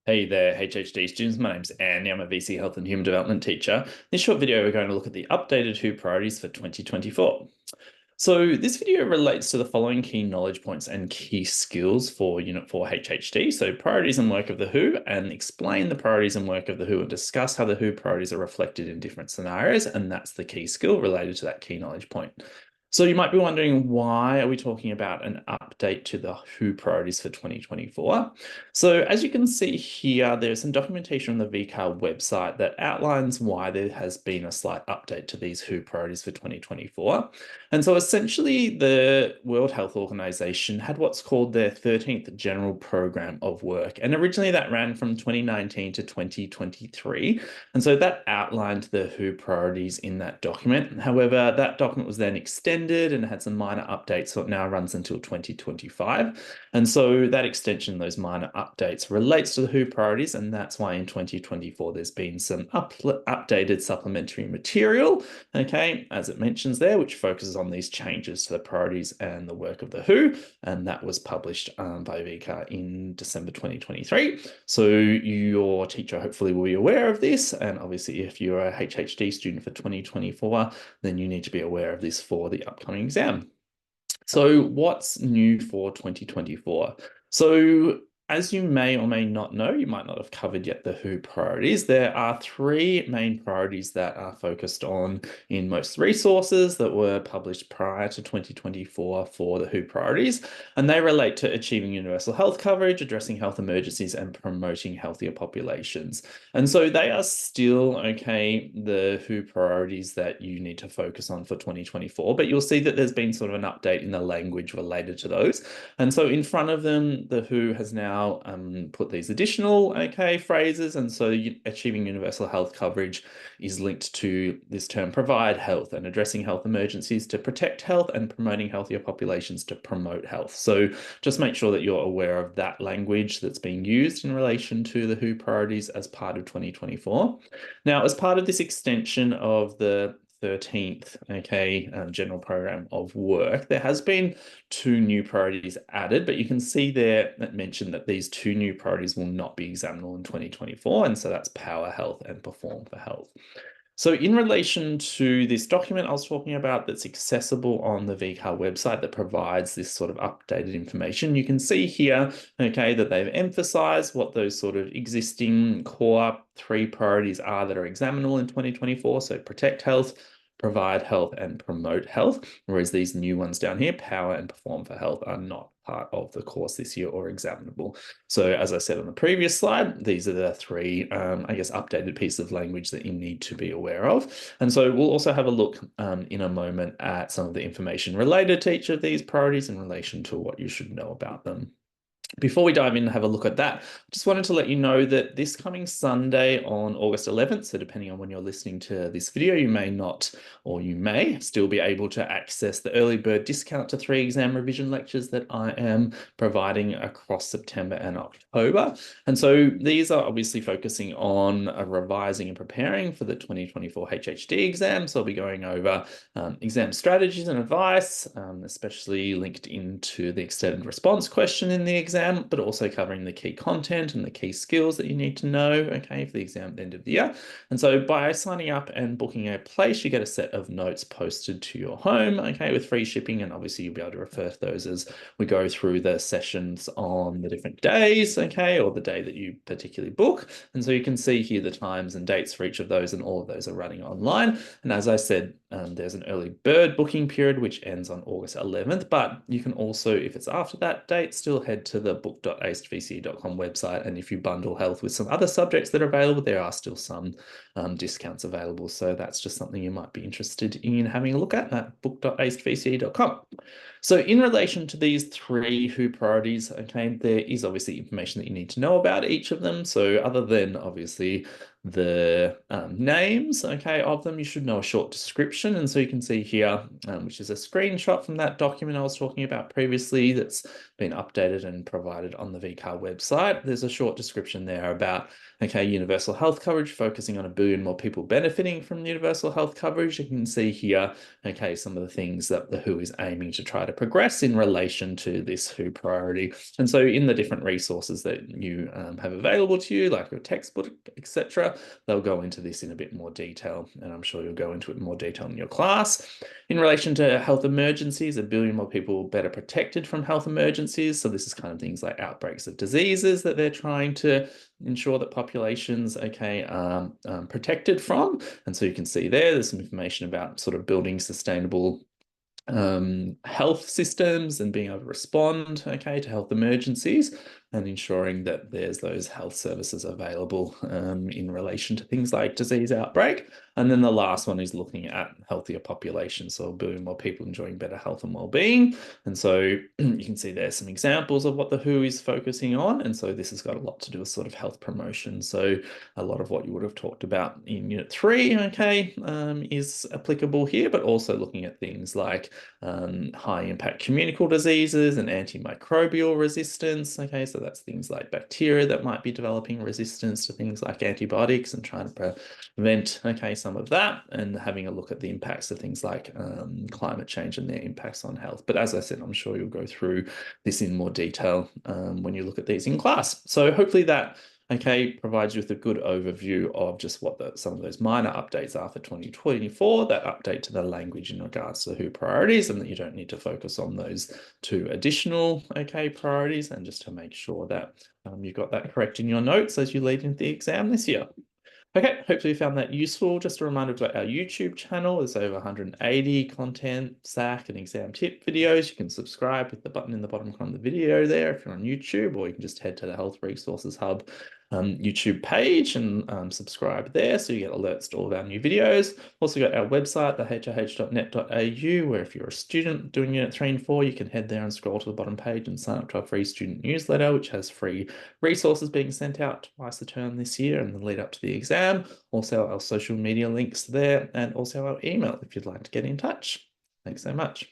Hey there, HHD students. My name's Andy. I'm a VC Health and Human Development teacher. In this short video, we're going to look at the updated WHO priorities for 2024. So this video relates to the following key knowledge points and key skills for Unit 4 HHD. So priorities and work of the WHO, and explain the priorities and work of the WHO and discuss how the WHO priorities are reflected in different scenarios. And that's the key skill related to that key knowledge point. So you might be wondering, why are we talking about an update to the WHO priorities for 2024? So as you can see here, there's some documentation on the VCAR website that outlines why there has been a slight update to these WHO priorities for 2024. And so essentially the World Health Organization had what's called their 13th General Program of Work. And originally that ran from 2019 to 2023. And so that outlined the WHO priorities in that document. However, that document was then extended and had some minor updates, so it now runs until 2025. And so that extension, those minor updates, relates to the WHO priorities, and that's why in 2024 there's been some updated supplementary material, okay, as it mentions there, which focuses on these changes to the priorities and the work of the WHO, and that was published by VCAR in December 2023. So your teacher hopefully will be aware of this, and obviously if you're a HHD student for 2024, then you need to be aware of this for the upcoming exam. So what's new for 2024? So as you may or may not know, you might not have covered yet the WHO priorities. There are three main priorities that are focused on in most resources that were published prior to 2024 for the WHO priorities, and they relate to achieving universal health coverage, addressing health emergencies, and promoting healthier populations. And so they are still, okay, the WHO priorities that you need to focus on for 2024, but you'll see that there's been sort of an update in the language related to those. And so in front of them, the WHO has now put these additional, okay, phrases. And so achieving universal health coverage is linked to this term provide health, and addressing health emergencies to protect health, and promoting healthier populations to promote health. So just make sure that you're aware of that language that's being used in relation to the WHO priorities as part of 2024. Now, as part of this extension of the 13th, okay, general program of work, there has been two new priorities added, but you can see there that mentioned that these two new priorities will not be examinable in 2024, and so that's power health and perform for health. So in relation to this document I was talking about that's accessible on the VCAR website that provides this sort of updated information, you can see here, okay, that they've emphasized what those sort of existing core three priorities are that are examinable in 2024. So protect health, provide health, and promote health, whereas these new ones down here, power and perform for health, are not part of the course this year or examinable. So as I said on the previous slide, these are the three, I guess, updated pieces of language that you need to be aware of. And so we'll also have a look in a moment at some of the information related to each of these priorities in relation to what you should know about them. Before we dive in and have a look at that, I just wanted to let you know that this coming Sunday on August 11th, so depending on when you're listening to this video, you may not, or you may still be able to access the early bird discount to 3 exam revision lectures that I am providing across September and October. And so these are obviously focusing on revising and preparing for the 2024 HHD exam. So I'll be going over exam strategies and advice, especially linked into the extended response question in the exam, but also covering the key content and the key skills that you need to know, okay, for the exam at the end of the year. And so by signing up and booking a place, you get a set of notes posted to your home, okay, with free shipping, and obviously you'll be able to refer to those as we go through the sessions on the different days, okay, or the day that you particularly book. And so you can see here the times and dates for each of those, and all of those are running online. And as I said, there's an early bird booking period which ends on August 11th, but you can also, if it's after that date, still head to the book.acedvce.com website, and if you bundle health with some other subjects that are available, there are still some discounts available. So that's just something you might be interested in having a look at book.acedvce.com. So in relation to these three WHO priorities, okay, there is obviously information that you need to know about each of them. So other than obviously the names, okay, of them, you should know a short description. And so you can see here, which is a screenshot from that document I was talking about previously that's been updated and provided on the VCAR website. There's a short description there about, okay, universal health coverage, focusing on 1 billion more people benefiting from universal health coverage. You can see here, okay, some of the things that the WHO is aiming to try to to progress in relation to this WHO priority. And so in the different resources that you have available to you, like your textbook, etc., they'll go into this in a bit more detail, and I'm sure you'll go into it in more detail in your class. In relation to health emergencies, 1 billion more people better protected from health emergencies. So this is kind of things like outbreaks of diseases that they're trying to ensure that populations, are protected from. And so you can see there's some information about sort of building sustainable health systems and being able to respond, to health emergencies, and ensuring that there's those health services available in relation to things like disease outbreak. And then the last one is looking at healthier populations, so 1 billion more people enjoying better health and well-being. And so you can see there's some examples of what the WHO is focusing on. And so this has got a lot to do with sort of health promotion. So a lot of what you would have talked about in Unit 3, is applicable here, but also looking at things like high impact communicable diseases and antimicrobial resistance. So that's things like bacteria that might be developing resistance to things like antibiotics and trying to prevent, some of that, and having a look at the impacts of things like climate change and their impacts on health. But as I said, I'm sure you'll go through this in more detail when you look at these in class. So hopefully that provides you with a good overview of just what some of those minor updates are for 2024, that update to the language in regards to the WHO priorities, and that you don't need to focus on those 2 additional, priorities, and just to make sure that you got that correct in your notes as you lead into the exam this year. Okay, hopefully you found that useful. Just a reminder about our YouTube channel. There's over 180 content, SAC, and exam tip videos. You can subscribe with the button in the bottom corner of the video there if you're on YouTube, or you can just head to the Health Resources Hub YouTube page and subscribe there so you get alerts to all of our new videos. Also got our website, the hhh.net.au, where if you're a student doing Unit 3 and 4, you can head there and scroll to the bottom page and sign up to our free student newsletter, which has free resources being sent out twice a term this year and the lead up to the exam. Also our social media links there, and also our email if you'd like to get in touch. Thanks so much.